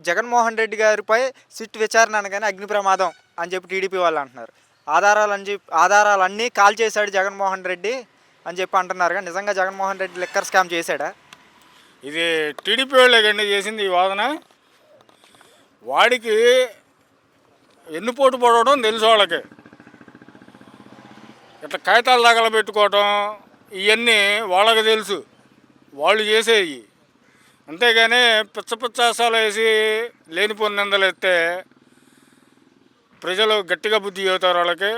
జగన్మోహన్ రెడ్డి గారిపై సిట్ విచారణ అనగానే అగ్ని ప్రమాదం అని చెప్పి టీడీపీ వాళ్ళు అంటున్నారు. ఆధారాలన్నీ కాల్ చేశాడు జగన్మోహన్ రెడ్డి అని చెప్పి అంటున్నారు. కానీ నిజంగా జగన్మోహన్ రెడ్డి లిక్కర్ స్కామ్ చేశాడా? ఇది టీడీపీ వాళ్ళే కండి చేసింది ఈ వాదన. వాడికి ఎన్నుపోటు పడవడం తెలుసు వాళ్ళకి. ఇట్లా కాగితాలు తగలబెట్టుకోవటం ఇవన్నీ వాళ్ళకి తెలుసు, వాళ్ళు చేసేవి. అంతేగాని పిచ్చ పిచ్చాసాలు వేసి లేనిపోని నిందలు ఎత్తే ప్రజలు గట్టిగా బుద్ధి చెబుతారు వాళ్ళకి.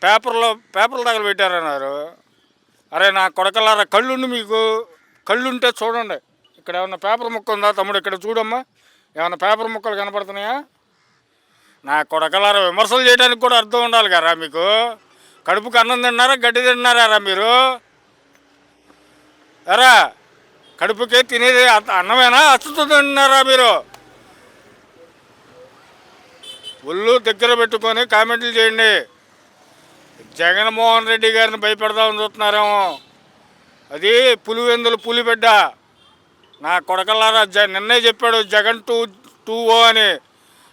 పేపర్లు తగలబెట్టారన్నారు. అరే నా కొడకలారా, కళ్ళుండి మీకు కళ్ళుంటే చూడండి. ఇక్కడ ఏమన్నా పేపర్ ముక్క ఉందా తమ్ముడు? ఇక్కడ చూడమ్మా, ఏమన్నా పేపర్ ముక్కలు కనపడుతున్నాయా? నా కొడకలారా, విమర్శలు చేయడానికి కూడా అర్థం ఉండాలి కదా మీకు. కడుపుకి అన్నం తిన్నారా, గడ్డి తిన్నారా మీరు? ఎరా కడుపుకే తినేది అన్నమేనా, అచ్చుతో తిన్నారా మీరు? ఒళ్ళు దగ్గర పెట్టుకొని కామెంట్లు చేయండి. జగన్మోహన్ రెడ్డి గారిని భయపెడదామని చూస్తున్నారేమో. అది పులివెందులు పులిబిడ్డ. నా కొడకల్లారా, నిన్నే చెప్పాడు జగన్ 2.0 అని.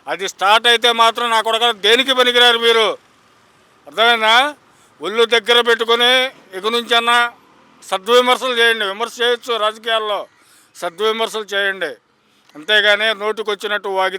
అది స్టార్ట్ అయితే మాత్రం నా కొడక దేనికి పనికిరారు మీరు. అర్థమైందా? ఒళ్ళు దగ్గర పెట్టుకొని ఇక నుంచి అన్నా సద్విమర్శలు చేయండి. విమర్శ చేయొచ్చు రాజకీయాల్లో, సద్విమర్శలు చేయండి. అంతేగాని నోటికి వచ్చినట్టు వాగి